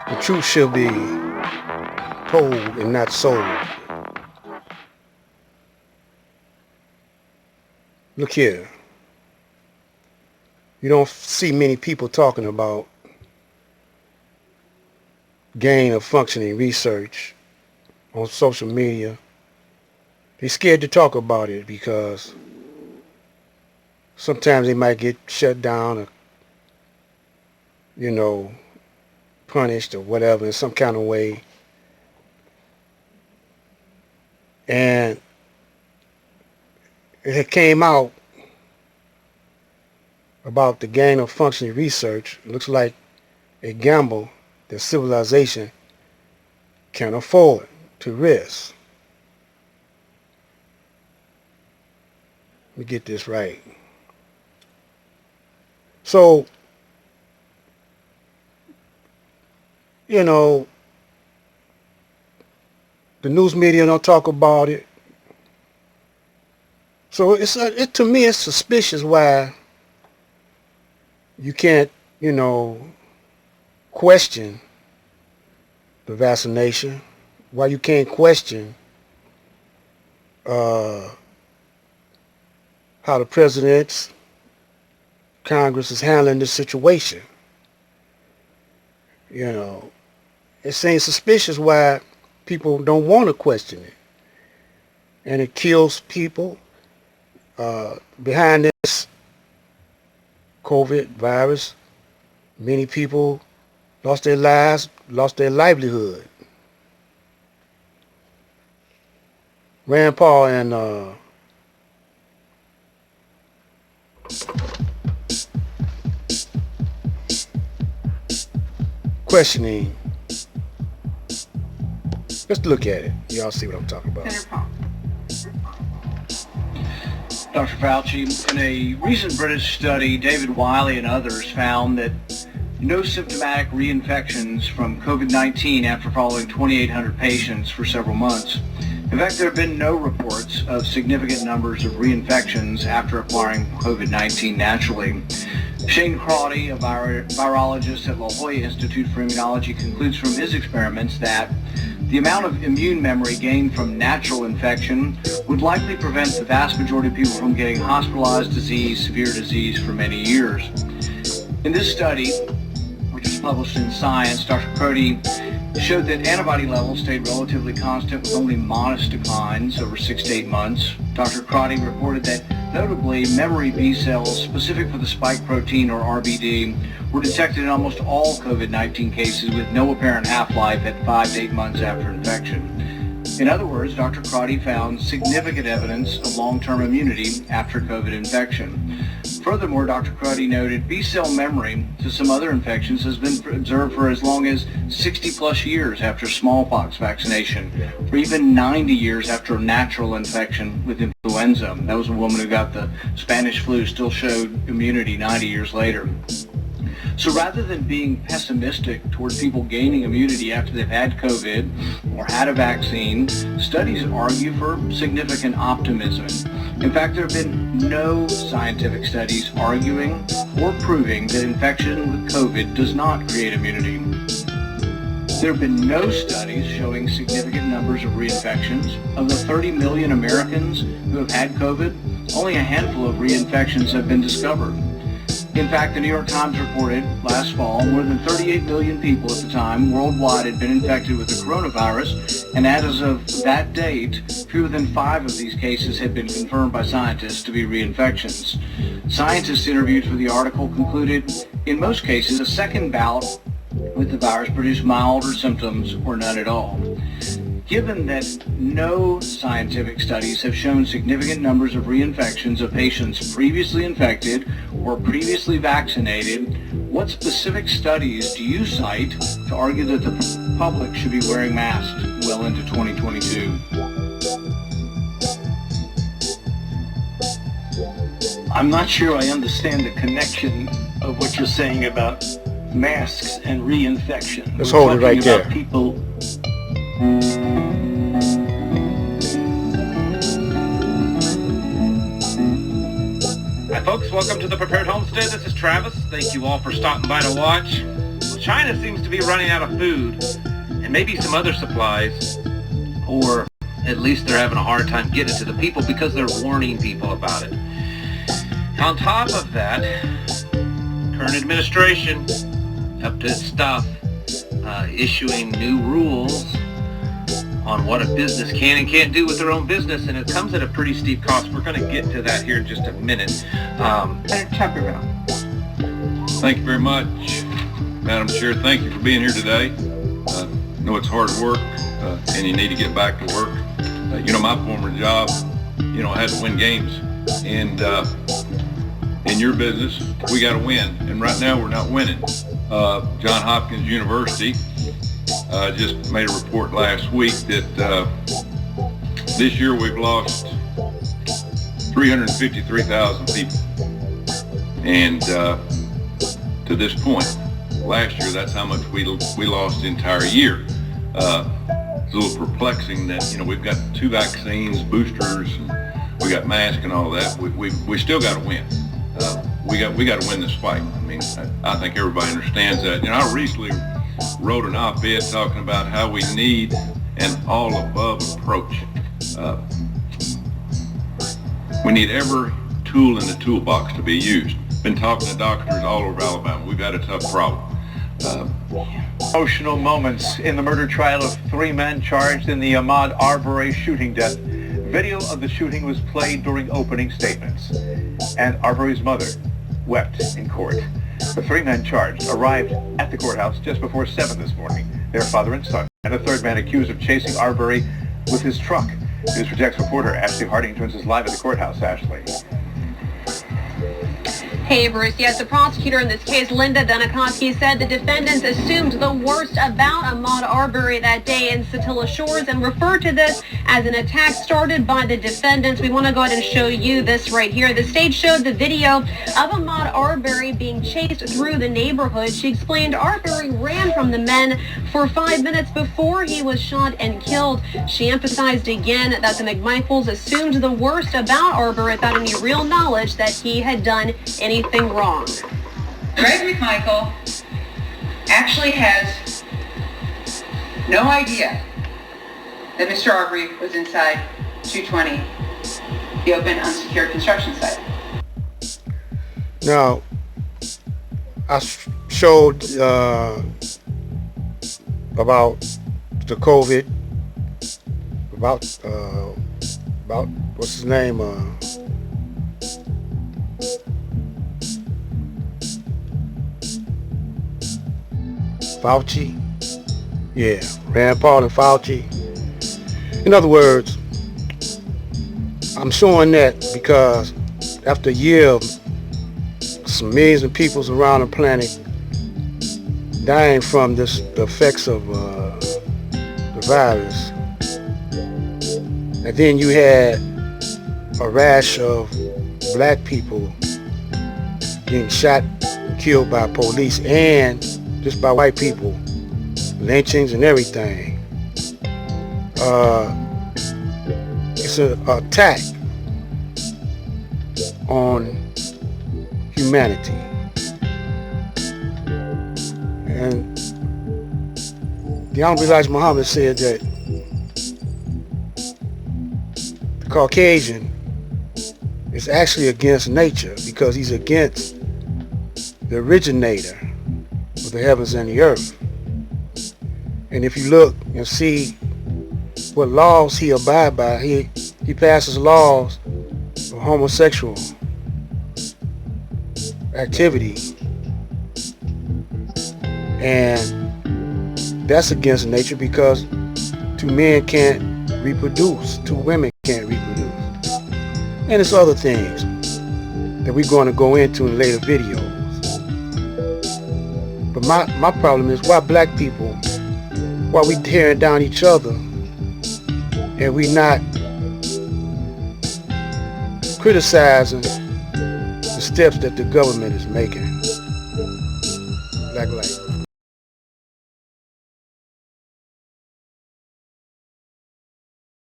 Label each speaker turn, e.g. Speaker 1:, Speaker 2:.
Speaker 1: The truth shall be told and not sold. Look here. You don't see many people talking about gain of functioning research on social media. They're scared to talk about it because sometimes they might get shut down or, punished or whatever in some kind of way. And it came out about the gain of functioning research. It looks like a gamble that civilization can afford to risk. Let me get this right. So, the news media don't talk about it. So to me it's suspicious why you can't, question the vaccination, why you can't question how the president's Congress is handling this situation. It seems suspicious why people don't want to question it. And it kills people. Behind this COVID virus, many people lost their lives, lost their livelihood. Rand Paul and questioning. Let's look at it. Y'all see what I'm talking about.
Speaker 2: Dr. Fauci, in a recent British study, David Wiley and others found that no symptomatic reinfections from COVID-19 after following 2,800 patients for several months. In fact, there have been no reports of significant numbers of reinfections after acquiring COVID-19 naturally. Shane Crotty, a virologist at La Jolla Institute for Immunology, concludes from his experiments that the amount of immune memory gained from natural infection would likely prevent the vast majority of people from getting hospitalized severe disease for many years. In this study, which was published in Science, Dr. Crotty showed that antibody levels stayed relatively constant with only modest declines over 6 to 8 months. Dr. Crotty reported that notably memory B cells specific for the spike protein or RBD were detected in almost all COVID-19 cases with no apparent half-life at 5 to 8 months after infection. In other words, Dr. Crotty found significant evidence of long-term immunity after COVID infection. Furthermore, Dr. Crotty noted B-cell memory to some other infections has been observed for as long as 60 plus years after smallpox vaccination, or even 90 years after a natural infection with influenza. That was a woman who got the Spanish flu, still showed immunity 90 years later. So rather than being pessimistic towards people gaining immunity after they've had COVID or had a vaccine, studies argue for significant optimism. In fact, there have been no scientific studies arguing or proving that infection with COVID does not create immunity. There have been no studies showing significant numbers of reinfections. Of the 30 million Americans who have had COVID, only a handful of reinfections have been discovered. In fact, the New York Times reported last fall more than 38 million people at the time worldwide had been infected with the coronavirus, and as of that date, fewer than 5 of these cases had been confirmed by scientists to be reinfections. Scientists interviewed for the article concluded, in most cases, a second bout with the virus produced milder symptoms or none at all. Given that no scientific studies have shown significant numbers of reinfections of patients previously infected or previously vaccinated, what specific studies do you cite to argue that the public should be wearing masks well into 2022?
Speaker 3: I'm not sure I understand the connection of what you're saying about masks and reinfection.
Speaker 1: Let's hold it right there.
Speaker 3: People.
Speaker 4: folks, welcome to the Prepared Homestead. This is Travis. Thank you all for stopping by to watch. Well, China seems to be running out of food and maybe some other supplies, or at least they're having a hard time getting it to the people because they're warning people about it. On top of that, current administration up to its stuff, issuing new rules on what a business can and can't do with their own business, and it comes at a pretty steep cost. We're going to get to that here in just a minute.
Speaker 5: Senator Tuberville.
Speaker 6: Thank you very much, Madam Chair. Thank you for being here today. I know it's hard work, and you need to get back to work. My former job, I had to win games, and in your business, we got to win, and right now we're not winning. Johns Hopkins University just made a report last week that this year we've lost 353,000 people. And to this point, last year, that's how much we lost the entire year. It's a little perplexing that, we've got 2 vaccines, boosters, and we got masks and all that. We still got to win. We got to win this fight. I mean, I think everybody understands that. I recently wrote an op-ed talking about how we need an all-above approach. We need every tool in the toolbox to be used. Been talking to doctors all over Alabama. We've got a tough problem.
Speaker 7: Emotional moments in the murder trial of 3 men charged in the Ahmaud Arbery shooting death. Video of the shooting was played during opening statements, and Arbery's mother wept in court. The 3 men charged arrived at the courthouse just before 7 this morning. Their father and son, and a 3rd man accused of chasing Arbery with his truck. News Project's reporter Ashley Harding joins us live at the courthouse. Ashley.
Speaker 5: Hey, Bruce. Yes, the prosecutor in this case, Linda Dunikovsky, said the defendants assumed the worst about Ahmaud Arbery that day in Satilla Shores and referred to this as an attack started by the defendants. We want to go ahead and show you this right here. The stage showed the video of Ahmaud Arbery being chased through the neighborhood. She explained Arbery ran from the men for 5 minutes before he was shot and killed. She emphasized again that the McMichaels assumed the worst about Arbery without any real knowledge that he had done anything wrong.
Speaker 8: Greg McMichael actually has no idea that Mr. Arbery was inside 220, the open unsecured construction site.
Speaker 1: Now, I showed about the COVID, about what's his name? Fauci. Yeah, Rand Paul and Fauci. In other words, I'm showing that because after a year of some millions of people around the planet dying from the effects of the virus, and then you had a rash of black people being shot and killed by police and just by white people, lynchings and everything. It's an attack on humanity. And the Honorable Elijah Muhammad said that the Caucasian is actually against nature because he's against the originator of the heavens and the earth. And if you look and see what laws he abide by, he passes laws for homosexual activity, and that's against nature because 2 men can't reproduce, 2 women can't reproduce, and it's other things that we're going to go into in later videos. But my problem is why black people, why we tearing down each other and we not criticizing the steps that the government is making. Black life.